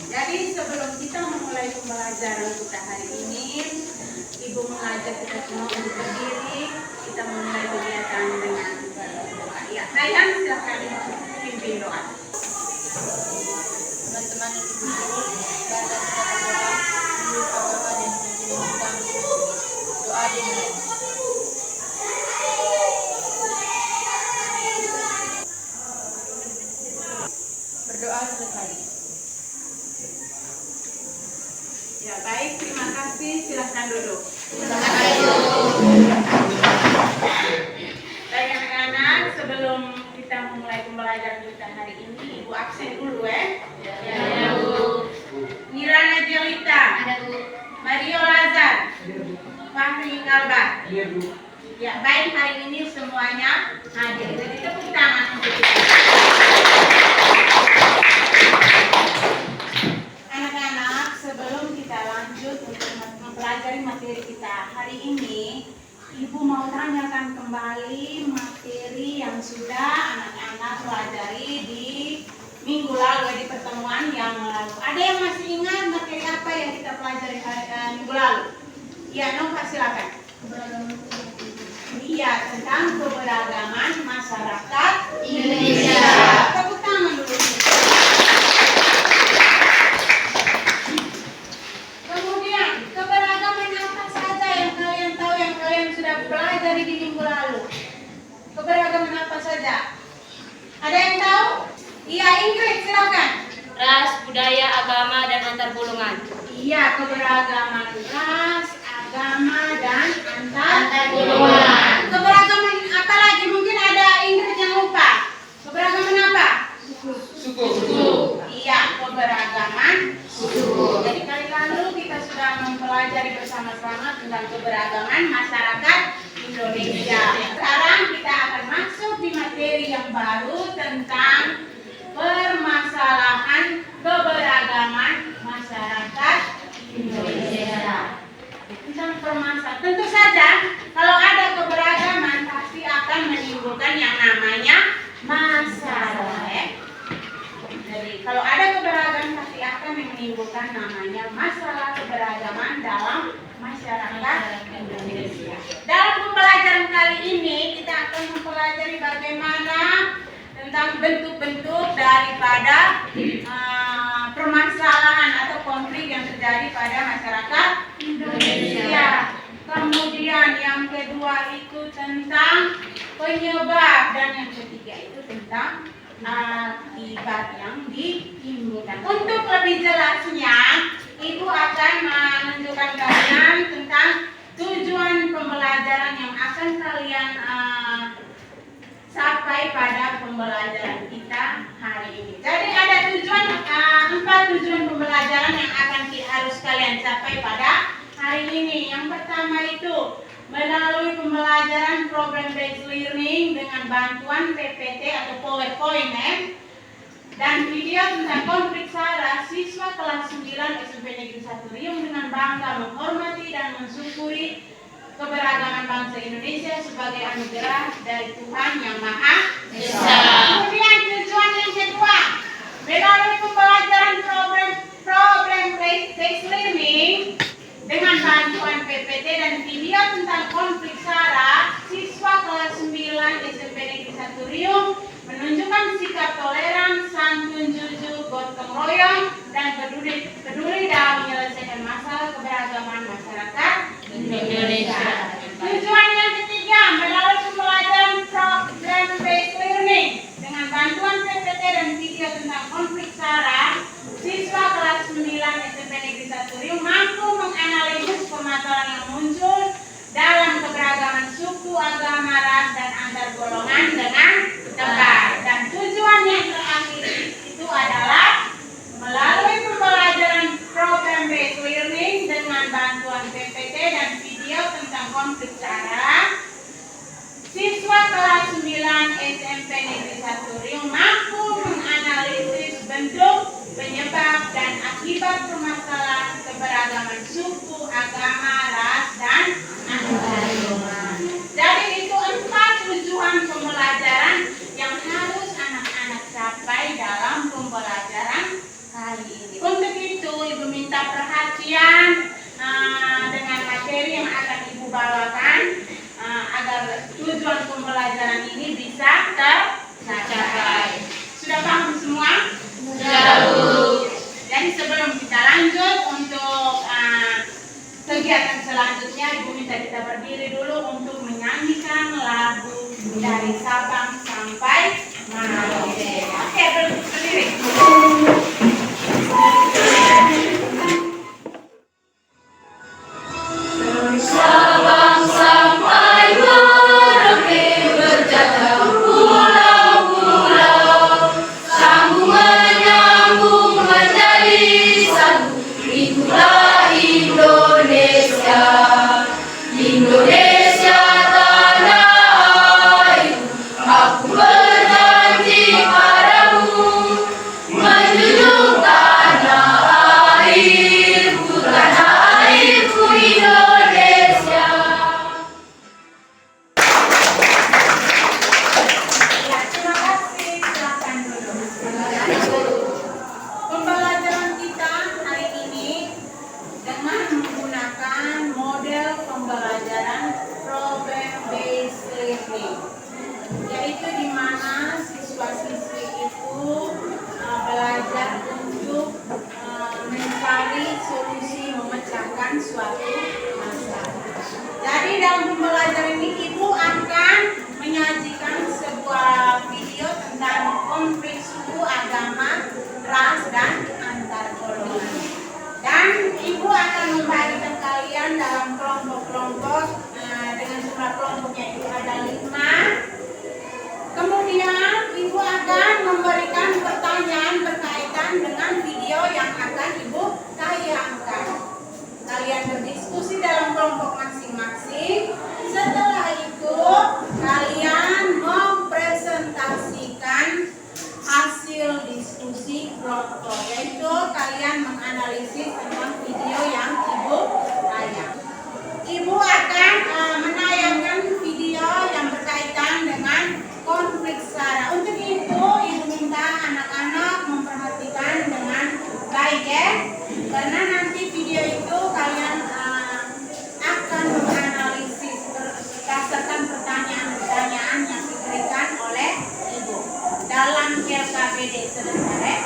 Jadi sebelum kita memulai pembelajaran kita hari ini, Ibu mengajak kita semua untuk berdiri. Kita memulai kegiatan dengan berdoa. Ya, saya silakan pimpin doa. Teman-teman Ibu, baca kita berdoa, menurut agama dan keyakinan kita. Doa dimulai. Berdoa selesai. Ya, baik, terima kasih. Silakan duduk. Baik anak-anak, sebelum kita memulai pembelajaran kita hari ini, Ibu absen dulu ya. Ya, Bu. Nirana Jelita. Ada, Bu. Mario Lazar. Fahri Kalba. Iya, Bu. Ya, baik, hari ini semuanya hadir. Jadi tepuk tangan untuk kita. Anak-anak, sebelum kita lanjut untuk mempelajari materi kita hari ini, Ibu mau tanyakan kembali materi yang sudah anak-anak pelajari di minggu lalu, di pertemuan yang lalu. Ada yang masih ingat materi apa yang kita pelajari minggu lalu? Iya, Nova silakan. Iya, tentang keberagaman masyarakat Indonesia. Tepuk tangan dulu. Kemudian, keberagaman apa saja yang kalian tahu, yang kalian sudah pelajari di minggu lalu? Keberagaman apa saja? Ada yang tahu? Iya, Ingrid silakan. Ras, budaya, agama, dan antar golongan. Iya, keberagaman ras, agama, dan antar golongan. Keberagaman apa lagi? Mungkin ada Ingrid yang lupa. Keberagaman apa? Suku. Iya, keberagaman suku. Jadi kali lalu kita sudah mempelajari bersama-sama tentang keberagaman masyarakat Indonesia. Sekarang kita akan masuk di materi yang baru tentang permasalahan keberagaman masyarakat Indonesia. Tentang permasalahan, tentu saja kalau ada keberagaman pasti akan menimbulkan yang namanya masalah. Jadi kalau ada keberagaman pasti akan menimbulkan namanya masalah keberagaman dalam masyarakat Indonesia. Dalam pembelajaran kali ini kita akan mempelajari bagaimana tentang bentuk-bentuk daripada permasalahan atau konflik yang terjadi pada masyarakat Indonesia. Kemudian yang kedua itu tentang penyebab, dan yang ketiga itu tentang akibat yang ditimbulkan. Untuk lebih jelasnya, Ibu akan menunjukkan kalian tentang tujuan pembelajaran yang akan kalian sampai pada pembelajaran kita hari ini. Jadi ada tujuan, 4 tujuan pembelajaran yang akan harus kalian capai pada hari ini. Yang pertama itu melalui pembelajaran problem based learning dengan bantuan PPT atau PowerPoint dan video tentang konflik SARA, siswa kelas 9 SMP Negeri 1 Riung dengan bangga menghormati dan mensyukuri keberagaman bangsa Indonesia sebagai anugerah dari Tuhan Yang Maha Esa. Kemudian tujuan yang kedua, melalui pembelajaran problem based learning dengan bantuan PPT dan video tentang konflik SARA, siswa kelas 9 SMP Negeri 1 Riung menunjukkan sikap toleran, santun, jujur, gotong royong, dan peduli dalam menyelesaikan masalah keberagaman masyarakat Indonesia. Tujuan yang ketiga, melalui pembelajaran problem based learning dengan bantuan PPT dan video tentang konflik SARA, siswa kelas 9 SMP Negeri 1 Riung mampu menganalisis permasalahan yang muncul dalam keberagaman suku, konflik saraf, siswa kelas 9 SMP Negeri 1 Riung mampu menganalisis bentuk, penyebab, dan akibat permasalahan keberagaman suku, agama, ras, dan antaragolongan. Jadi itu 4 tujuan pembelajaran yang harus anak-anak capai dalam pembelajaran kali ini. Untuk itu Ibu minta perhatian dengan materi yang akan Ibu bawakan agar tujuan pembelajaran ini bisa tercapai. Sudah paham semua? Sudah, Bu. Jadi sebelum kita lanjut untuk kegiatan selanjutnya, Ibu minta kita berdiri dulu untuk menyanyikan lagu dari Sabang sampai Merauke. Oke, berdiri. Sabang sampai Merauke berjajah pulau-pulau, sambung menyambung menjadi satu. Itulah Indonesia, Indonesia tanah airku. Aku berjanji padamu, menjunjung tanah airku Indonesia. Ya, terima kasih. Silakan dulu. Pembelajaran kita hari ini dengan menggunakan model pembelajaran problem based learning, yaitu di mana siswa-siswi itu belajar untuk mencari solusi memecahkan suatu masalah. Jadi dalam pembelajaran ini Ibu akan menyajikan sebuah video tentang konflik suku, agama, ras, dan antar golongan. Dan Ibu akan membagikan kalian dalam kelompok-kelompok dengan jumlah kelompoknya itu ada 5. Kemudian Ibu akan memberikan pertanyaan berkaitan dengan video yang akan Ibu tayangkan. Kalian berdiskusi dalam kelompok masing-masing. Setelah itu kalian mempresentasikan hasil diskusi kelompok, yaitu kalian menganalisis tentang video yang Ibu tayang. Ibu akan menayangkan video yang berkaitan dengan konflik sara. Untuk itu Ibu minta anak-anak memperhatikan dengan baik ya, karena nanti video itu kalian akan menganalisis berdasarkan pertanyaan-pertanyaan yang diberikan oleh Ibu dalam LKPD sebentar ya.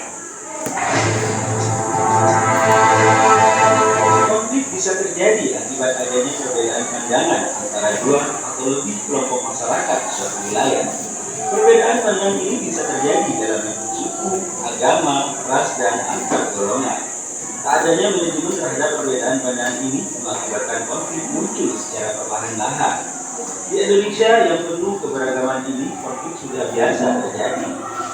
Konflik bisa terjadi akibat adanya perbedaan pandangan antara 2 atau lebih kelompok masyarakat di suatu wilayah. Perbedaan pandangan ini bisa terjadi dalam bentuk suku, agama, ras, dan antar golongan. Tak adanya manajemen terhadap perbedaan pandangan ini mengakibatkan konflik muncul secara perlahan-lahan. Di Indonesia yang penuh keberagaman ini, konflik sudah biasa terjadi.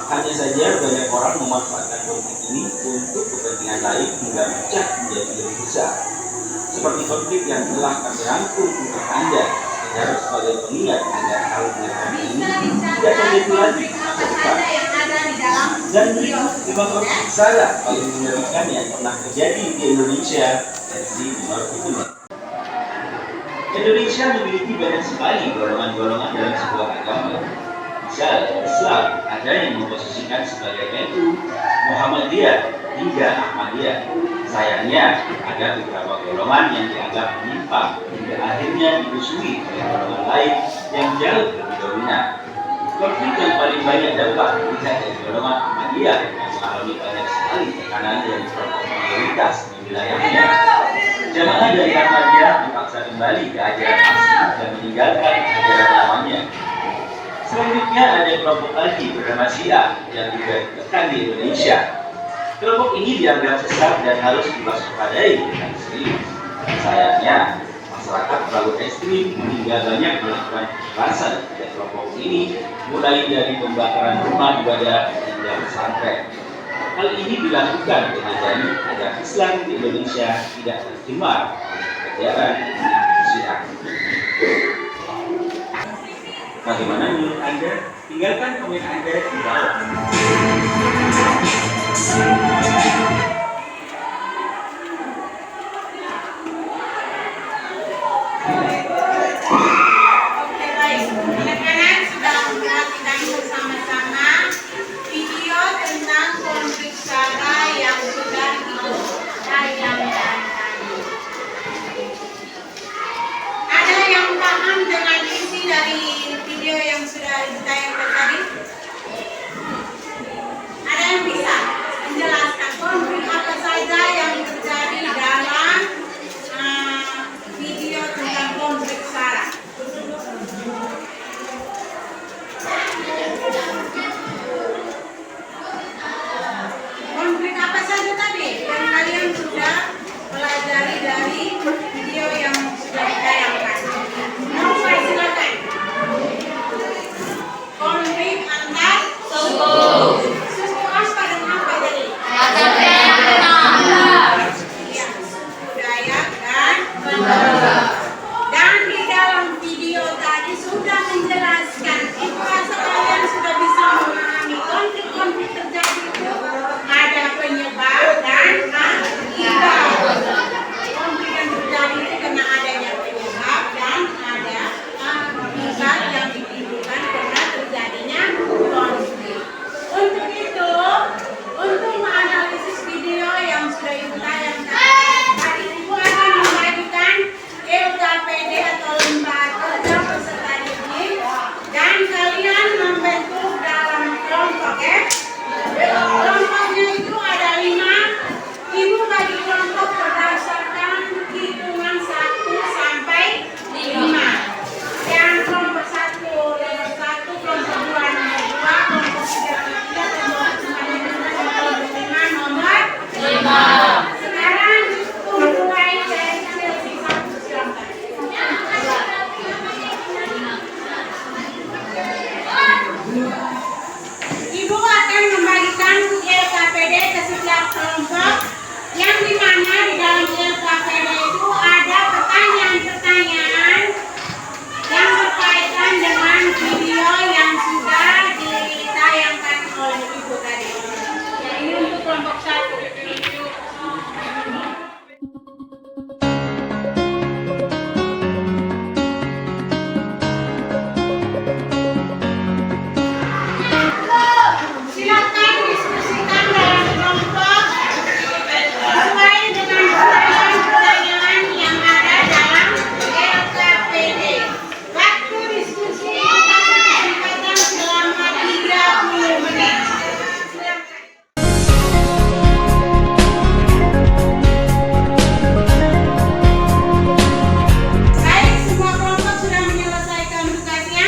Hanya saja banyak orang memanfaatkan konflik ini untuk kepentingan lain hingga pecah menjadi lebih besar. Seperti konflik yang telah kami rangkum untuk Anda, secara sebagai pengingat agar hal semacam ini tidak terjadi lagi masa depan. Dan berikut 5 konflik sara paling mengerikan yang pernah terjadi di Indonesia versi Minor Kidul. Indonesia memiliki banyak sekali golongan-golongan dalam sebuah agama. Misal, Islam ada yang memposisikan sebagai NU, Muhammadiyah, hingga Ahmadiyah. Sayangnya, ada beberapa golongan yang dianggap menyimpang hingga akhirnya dimusuhi oleh golongan lain yang jauh lebih dominan. Konflik yang paling banyak dampak terlihat dari golongan Ahmadiyah yang mengalami banyak sekali tekanan dari kelompok mayoritas di wilayahnya. Jamaah dari Ahmadiyah dipaksa kembali ke ajaran asli dan meninggalkan ajaran lamanya. Selanjutnya ada kelompok lagi bernama Syiah yang juga ditekan di Indonesia. Kelompok ini dianggap sesat dan harus diwaspadai dengan serius. Sayangnya, masyarakat terlalu ekstrim hingga banyak melakukan kekerasan pada kelompok ini, mulai dari pembakaran rumah ibadah hingga pesantren. Hal ini dilakukan dengan dalih agar Islam di Indonesia tidak tercemar oleh ajaran Syiah. Bagaimana menurut Anda? Tinggalkan komen Anda di bawah. Oke, baik. Anak-anak sudah memperhatikan bersama-sama video tentang konflik SARA yang sudah ditayangkan tadi. Ada yang paham dengan isi dari video yang sudah ditayangkan tadi? Ada yang bisa menjelaskan konflik apa saja yang terjadi dalam video tentang konflik SARA? Konflik apa saja tadi yang kalian sudah pelajari dari video yang sudah ditayangkan? Mau silakan. Konflik antar suku. Suku apa dan apa tadi? Ya, suku Dayak dan di dalam video tadi sudah menjelaskan. Rasa kalian sudah bisa memahami konflik-konflik terjadi itu ada penyebab dan akibat. Konflik yang terjadi itu karena adanya penyebab dan ada akibat yang ditimbulkan karena terjadinya konflik. Untuk itu, untuk menganalisis video yang sudah ibu tayangkan tadi, ibu akan membagikan LKPD atau lembaga kerja peserta didik dan kalian membentuk dalam kelompok ya. Kelompoknya itu ada 5. Ibu bagi kelompok berdasarkan hitungan 1 sampai 5. Yang kelompok 1 nomor 1, kelompok 2 nomor 2, kelompok 3 nomor 3, kelompok 4 nomor 5. Sekarang mulai dari sesi 1 silakan. Ibu akan membagikan LKPD ke setiap kelompok yang dimana di dalam LKPD itu ada pertanyaan-pertanyaan yang berkaitan dengan video yang sudah ditayangkan oleh ibu tadi. Ya, ini untuk kelompok 1. Silakan diskusikan dalam kelompok sesuai dengan pertanyaan-pertanyaan yang ada dalam LKPD. Waktu diskusi kita kesempatan selama 30 menit. Silakan. Baik, semua kelompok sudah menyelesaikan tugasnya?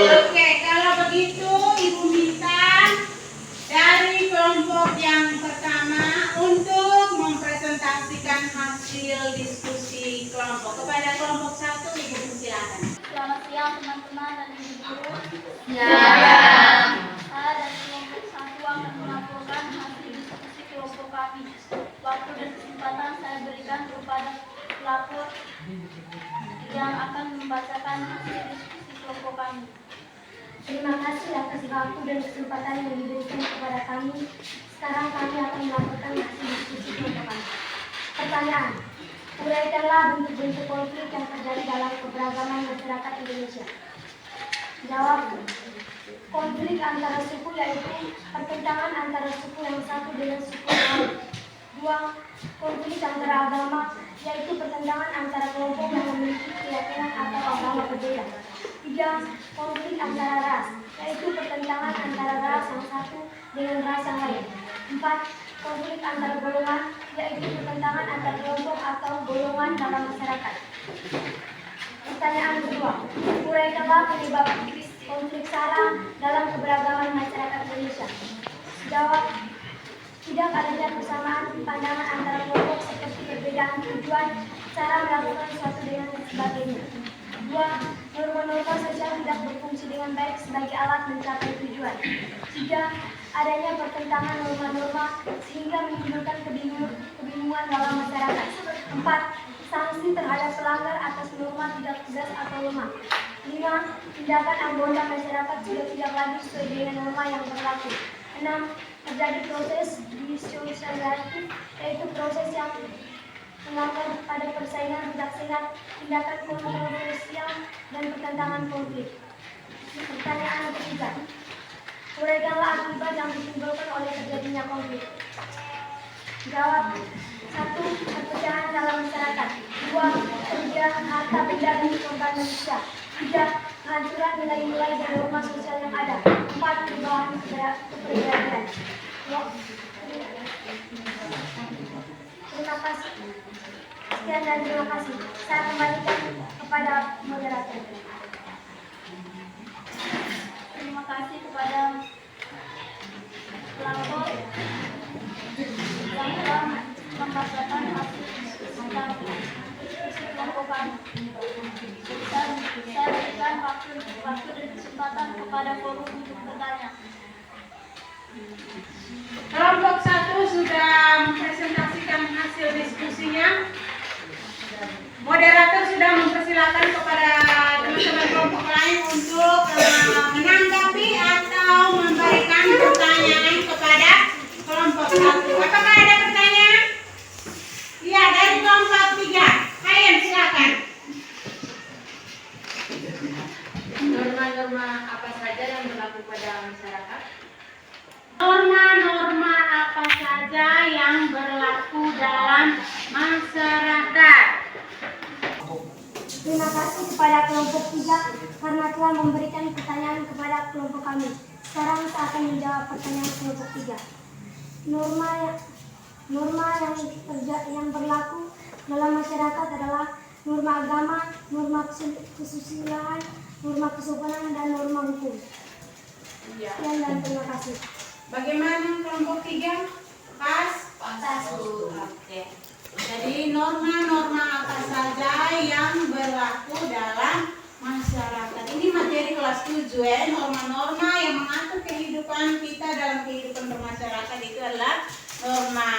Oke, kalau begitu ibu minta dari kelompok yang pertama untuk mempresentasikan hasil diskusi kelompok. Kepada kelompok 1 ibu persilakan. Selamat siang teman-teman dan ibu guru. Saya dari kelompok 1 akan melaporkan hasil diskusi kelompok kami. Waktu dan kesempatan saya berikan kepada pelapor yang akan membacakan hasil diskusi kelompok kami. Terima kasih atas waktu dan kesempatan yang diberikan kepada kami. Sekarang kami akan melakukan hasil diskusi kelompok kami. Pertanyaan: uraikanlah bentuk-bentuk konflik yang terjadi dalam keberagaman masyarakat Indonesia. Jawab: konflik antara suku yaitu pertentangan antara suku yang satu dengan suku yang lain. 2. Konflik antara agama yaitu pertentangan antara kelompok yang memiliki keyakinan atau agama berbeda. 3. Konflik antara ras yaitu pertentangan antara ras yang satu dengan ras yang lain. 4. Konflik antara golongan yaitu pertentangan antar kelompok atau golongan dalam masyarakat. Pertanyaan kedua: uraikanlah penyebab konflik SARA dalam keberagaman masyarakat Indonesia. Jawab: tidak adanya persamaan pandangan antara kelompok seperti perbedaan tujuan, cara melakukan sesuatu dengan sebagainya. 2. Norma-norma sosial tidak berfungsi dengan baik sebagai alat mencapai tujuan. 3. Adanya pertentangan norma-norma sehingga menimbulkan kebingungan dalam masyarakat. 4. Sanksi terhadap pelanggar atas norma tidak tegas atau lemah. 5. Tindakan anggota masyarakat sudah tidak lagi sesuai dengan norma yang berlaku. 6. Terjadi proses disosialisasi, yaitu proses yang mengarah pada persaingan tidak sehat, tindakan kontroversial, dan pertentangan konflik. Pertanyaan ketiga. Uraikanlah akibat yang ditimbulkan oleh terjadinya konflik. Jawab. 1. Perpecahan dalam masyarakat. 2. Kerugian harta benda dan korban manusia. 3. Kehancuran nilai-nilai dan norma sosial yang ada. 4. Perubahan kepribadian. Terima kasih. Sekian dan terima kasih. Saya kembalikan kepada moderator. Terima kasih kepada pelapor yang telah membacakan hasil tentang diskusi kelompok kami. Dan saya berikan waktu dan kesempatan kepada forum untuk bertanya. Kelompok 1 sudah mempresentasikan hasil diskusinya. Moderator sudah mempersilakan kepada teman-teman kelompok lain untuk menanggapi atau memberikan pertanyaan kepada kelompok 1. Apakah ada pertanyaan? Iya, dari kelompok 3. Hayan, silakan. Norma-norma apa saja yang berlaku pada masyarakat? Norma-norma apa saja yang berlaku dalam masyarakat? Terima kasih kepada kelompok 3 karena telah memberikan pertanyaan kepada kelompok kami. Sekarang saya akan menjawab pertanyaan kelompok 3. Norma yang berlaku dalam masyarakat adalah norma agama, norma kesusilaan, norma kesopanan, dan norma hukum. Sekian dan terima kasih. Bagaimana kelompok 3? Pas? Oke. Jadi norma-norma apa saja yang berlaku dalam masyarakat. Ini materi kelas 7 ya. Norma-norma yang mengatur kehidupan kita dalam kehidupan bermasyarakat itu adalah norma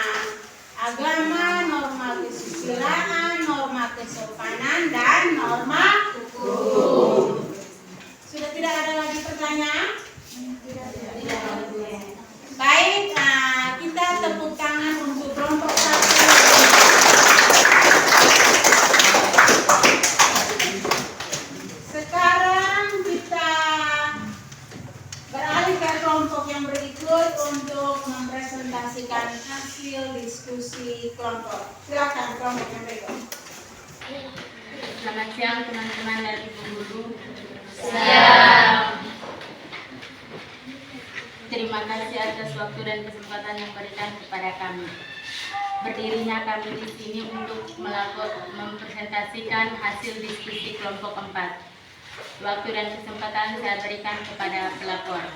agama, norma kesusilaan, norma kesopanan, dan norma hukum. Sudah tidak ada lagi pertanyaan? Tidak. Baik, kita tepuk tangan untuk kelompok 1. Sekarang kita beralih ke kelompok yang berikut untuk mempresentasikan hasil diskusi kelompok. Silakan kelompok yang berikut. Selamat siang teman-teman dan ibu guru. Siap. Terima kasih atas waktu dan kesempatan yang diberikan kepada kami. Berdirinya kami di sini untuk mempresentasikan hasil diskusi kelompok 4. Waktu dan kesempatan saya berikan kepada pelapor.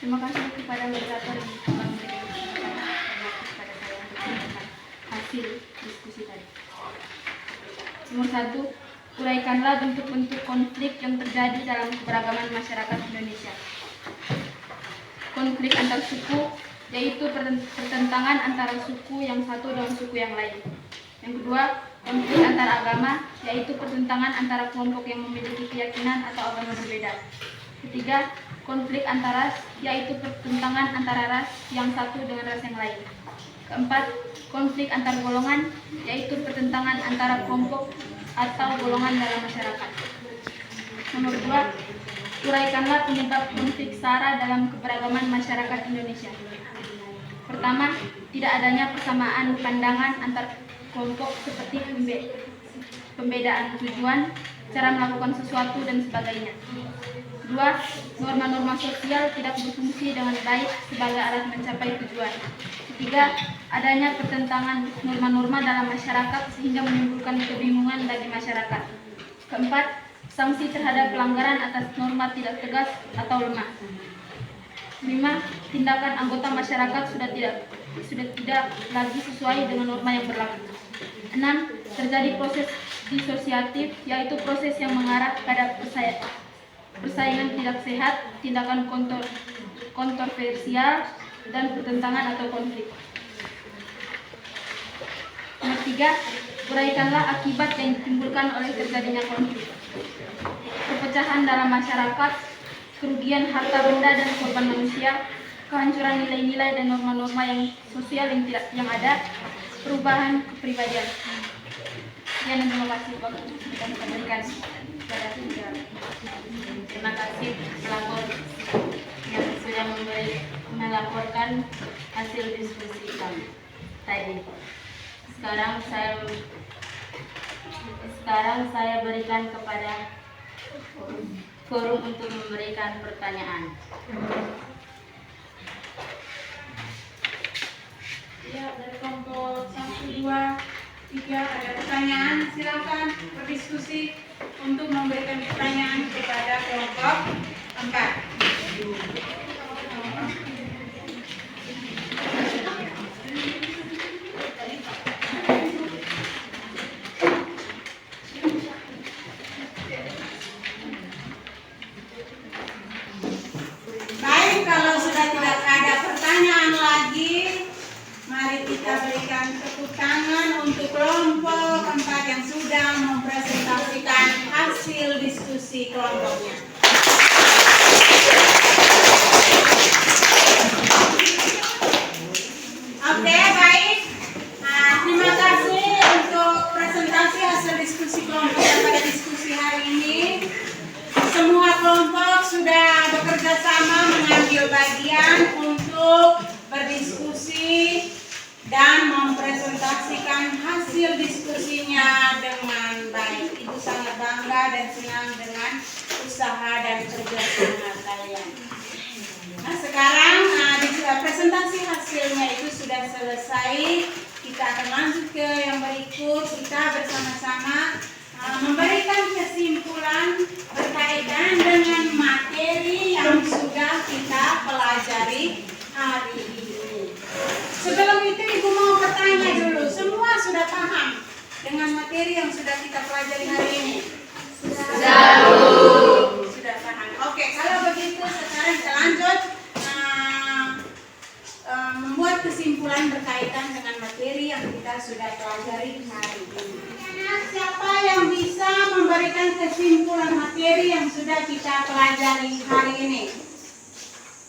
Terima kasih kepada moderator yang telah memberikan kesempatan dan waktu kepada saya untuk menyampaikan hasil diskusi tadi. Nomor 1, uraikanlah bentuk-bentuk konflik yang terjadi dalam keberagaman masyarakat Indonesia. Konflik antar suku, yaitu pertentangan antara suku yang satu dengan suku yang lain. Yang kedua, konflik antar agama, yaitu pertentangan antara kelompok yang memiliki keyakinan atau agama berbeda. Ketiga, konflik antar ras, yaitu pertentangan antara ras yang satu dengan ras yang lain. Keempat, konflik antar golongan, yaitu pertentangan antara kelompok atau golongan dalam masyarakat. Nomor 2, uraikanlah penyebab konflik SARA dalam keberagaman masyarakat Indonesia. Pertama, tidak adanya persamaan pandangan antar kelompok seperti pembedaan tujuan, cara melakukan sesuatu, dan sebagainya. 2, norma-norma sosial tidak berfungsi dengan baik sebagai alat mencapai tujuan. 3, adanya pertentangan norma-norma dalam masyarakat sehingga menimbulkan kebingungan bagi masyarakat. 4, sanksi terhadap pelanggaran atas norma tidak tegas atau lemah. 5, tindakan anggota masyarakat sudah tidak lagi sesuai dengan norma yang berlaku. 6, terjadi proses disosiatif, yaitu proses yang mengarah pada persaingan tidak sehat, tindakan kontroversial, dan pertentangan atau konflik. Nomor 3, uraikanlah akibat yang ditimbulkan oleh terjadinya konflik. perpecahan dalam masyarakat, kerugian harta benda dan korban manusia, kehancuran nilai-nilai dan norma-norma yang sosial yang ada, perubahan kepribadian. Sekian dan terima kasih waktu yang diberikan kepada saya. Terima kasih pelapor yang sudah melaporkan hasil diskusi kami tadi. Sekarang saya berikan kepada forum untuk memberikan pertanyaan. Ya, dari kelompok 1, 2, 3 ada pertanyaan. Silakan berdiskusi untuk memberikan pertanyaan kepada kelompok 4. Baik, kalau sudah tidak ada pertanyaan lagi, mari kita berikan tepuk tangan untuk kelompok 4 yang sudah mempresentasikan hasil diskusi kelompoknya. Oke, baik. Terima kasih untuk presentasi hasil diskusi kelompok pada diskusi hari ini. Semua kelompok sudah bekerja sama mengambil bagian untuk berdiskusi dan mempresentasikan hasil diskusinya dengan baik. Ibu sangat bangga dan senang dengan usaha dan kerjasama kalian. Nah, sekarang presentasi hasilnya itu sudah selesai. Kita akan lanjut ke yang berikut. Kita bersama-sama memberikan kesimpulan berkaitan dengan materi yang sudah kita pelajari hari ini. Sebelum itu Ibu mau bertanya dulu, semua sudah paham dengan materi yang sudah kita pelajari hari ini? Sudah paham. Oke, kalau begitu sekarang kita lanjut membuat kesimpulan berkaitan dengan materi yang kita sudah pelajari hari ini. Siapa yang bisa memberikan kesimpulan materi yang sudah kita pelajari hari ini?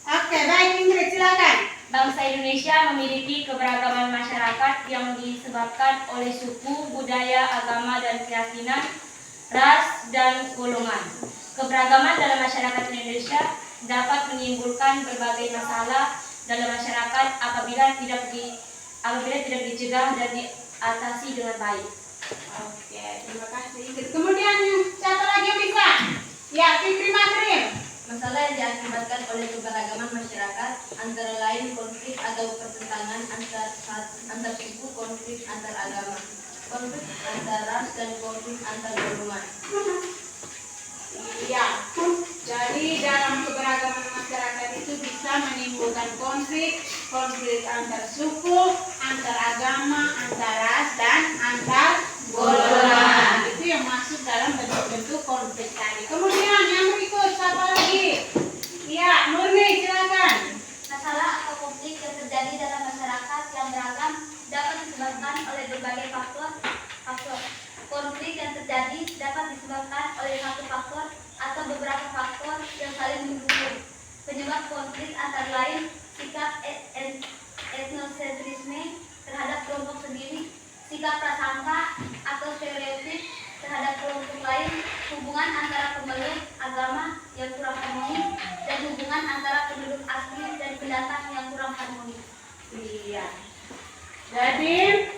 Oke, baik, Ingrid, silakan. Bangsa Indonesia memiliki keberagaman masyarakat yang disebabkan oleh suku, budaya, agama, dan keyakinan, ras, dan golongan. Keberagaman dalam masyarakat Indonesia dapat menimbulkan berbagai masalah dalam masyarakat apabila tidak dicegah dan diatasi dengan baik. Oke, terima kasih Ingrid. Kemudian siapa lagi yang bisa? Ya, Fikri Madrim. Masalah yang diakibatkan oleh keberagaman masyarakat antara lain konflik atau pertentangan antar suku, konflik antar agama, konflik antar ras, dan konflik antar golongan. Iya, jadi dalam keberagaman masyarakat itu bisa menimbulkan konflik antar suku, antar agama, antar ras, dan antar golongan. Itu yang masuk dalam bentuk-bentuk konflik tadi. Kemudian yang berikut, siapa lagi? Iya, Murni, silakan. Masalah atau konflik yang terjadi dalam masyarakat yang beragam dapat disebabkan oleh berbagai faktor. Konflik yang terjadi dapat disebabkan oleh satu faktor atau beberapa faktor yang saling mendukung. Penyebab konflik antara lain sikap etnosentrisme terhadap kelompok sendiri, sikap prasangka atau stereotip terhadap kelompok lain, hubungan antara pemeluk agama yang kurang harmonis, dan hubungan antara penduduk asli dan pendatang yang kurang harmonis. Iya. Jadi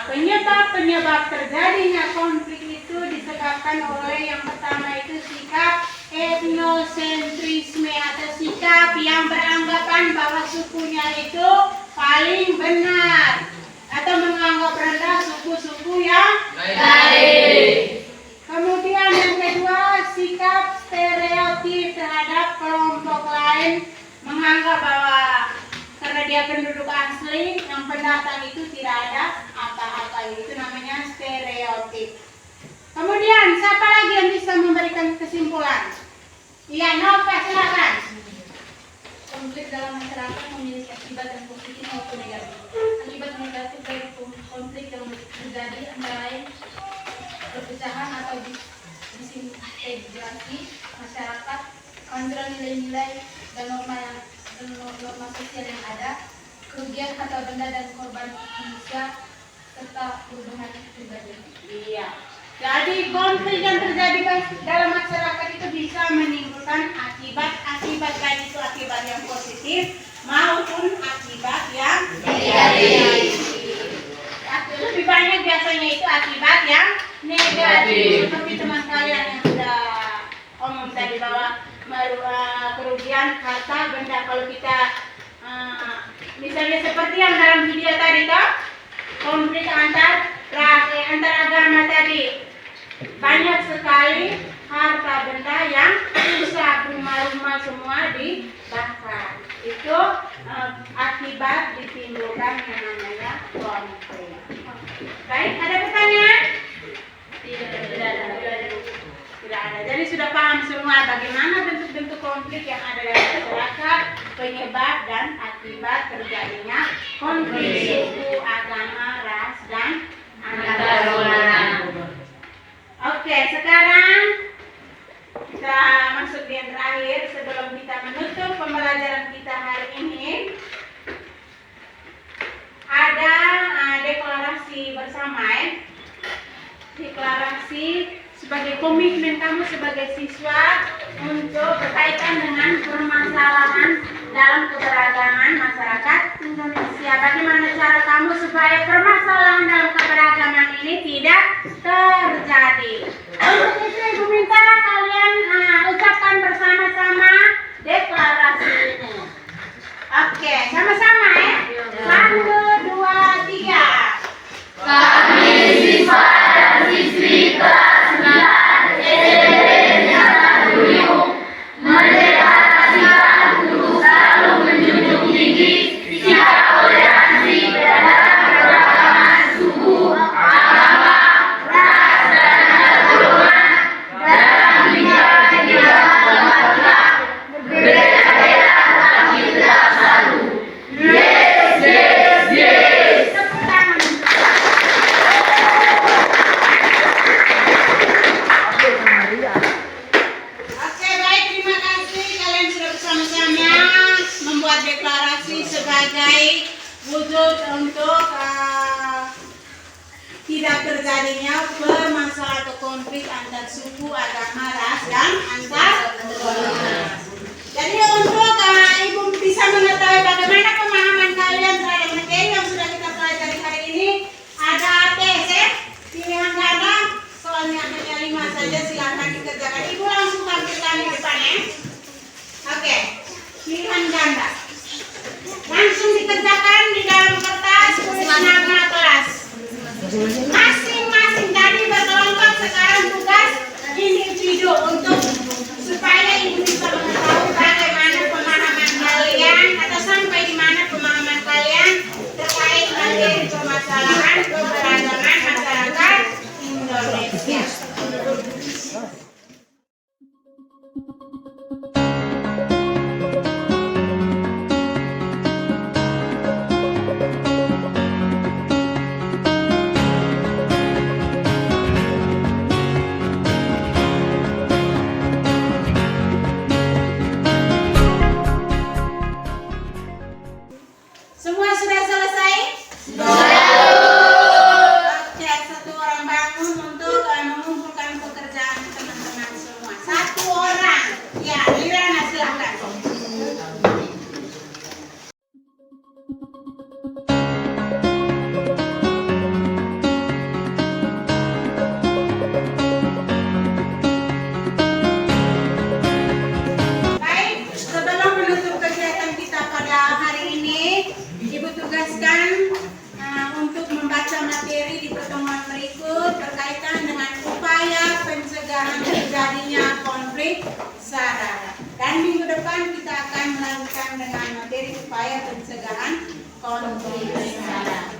penyebab terjadinya konflik itu disebabkan oleh yang pertama itu sikap etnosentrisme atau sikap yang beranggapan bahwa sukunya itu paling benar atau menganggap rendah suku-suku yang lain. Kemudian yang kedua, sikap stereotip terhadap kelompok lain, menganggap bahwa karena dia penduduk asli, yang pendatang itu tidak ada apa-apa. Itu namanya stereotip. Kemudian siapa lagi yang bisa memberikan kesimpulan? Iya, Nova, silakan. Konflik dalam masyarakat memiliki akibat yang positif maupun negatif. Akibat negatif dari konflik yang terjadi antara lain perpecahan atau legislasi, masyarakat, kontrol nilai-nilai dan norma sosial yang ada, kerugian harta benda dan korban manusia, serta hubungan pribadi. Iya. Jadi konflik yang terjadi dalam masyarakat itu bisa menimbulkan akibat baik itu akibat yang positif maupun akibat yang negatif. Lebih banyak biasanya itu akibat yang negatif. Seperti teman kalian yang sudah omong tadi bahwa kerugian harta benda, kalau kita misalnya seperti yang dalam video tadi toh, konflik antar agama tadi, banyak sekali harta benda yang rusak, rumah-rumah semua dibakar. Itu akibat ditimbulkan yang namanya konflik. Baik, ada pertanyaan? Tidak ada. Jadi sudah paham semua bagaimana bentuk-bentuk konflik yang ada dalam masyarakat, penyebab dan akibat terjadinya konflik suku, agama, ras, dan antar golongan. Oke, sekarang kita masuk di yang terakhir sebelum kita menutup pembelajaran kita hari ini. Ada deklarasi bersama ya. Deklarasi sebagai komitmen kamu sebagai siswa untuk berkaitan dengan permasalahan dalam keberagaman masyarakat Indonesia. Bagaimana cara kamu supaya permasalahan dalam keberagaman ini tidak terjadi? Untuk itu Ibu minta kalian ucapkan bersama-sama deklarasi ini. Oke, sama-sama ya. 1, 2, 3. Kami siswa dan siswi kelas 9 SMP Negeri Buyung mendeklarasikan untuk selalu menjunjung tinggi sikap toleransi terhadap keragaman suku, agama, ras, dan antar golongan dalam menjaga kehidupan berbeda-beda tapi tetap satu. Yes, yes, yes. Tepuk tangan. Oke, baik, terima kasih kalian sudah bersama-sama membuat deklarasi sebagai wujud untuk tidak terjadinya permasalahan atau konflik antar suku, agama, ras, dan antar golongan. Jadi untuk Ibu bisa mengetahui bagaimana pemahaman kalian terhadap materi yang sudah kita pelajari hari ini, ada tes ya, pilihan ganda, soalnya hanya 5 saja, silakan dikerjakan. Ibu langsung tampilkan di depan ya. Oke, pilihan ganda langsung dikerjakan di dalam kertas, tulis nama kelas masing-masing. Tadi berkelompok, sekarang tugas individu untuk supaya Ibu bisa mengetahui bagaimana pemahaman kalian atau sampai di mana pemahaman kalian terkait materi permasalahan keberagaman masyarakat Indonesia. Semua sudah selesai? Oke, satu orang bangun untuk mengumpulkan pekerjaan teman-teman semua. Satu orang. Ya, Lirana silahkan. Baik, sebelum menutup kegiatan kita pada hari ini, Ibu tugaskan untuk membaca materi di pertemuan berikut berkaitan dengan upaya pencegahan terjadinya konflik sarana. Dan minggu depan kita akan melanjutkan dengan materi upaya pencegahan konflik sarana.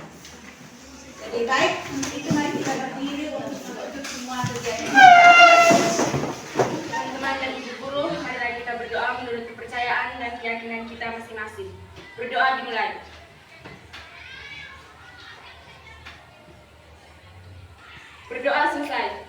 Jadi baik, itu mari kita berdiri untuk semua kegiatan. Teman-teman dan ibu guru, marilah kita berdoa menurut kepercayaan dan keyakinan kita masing-masing. Berdoa dimulai. Berdoa selesai.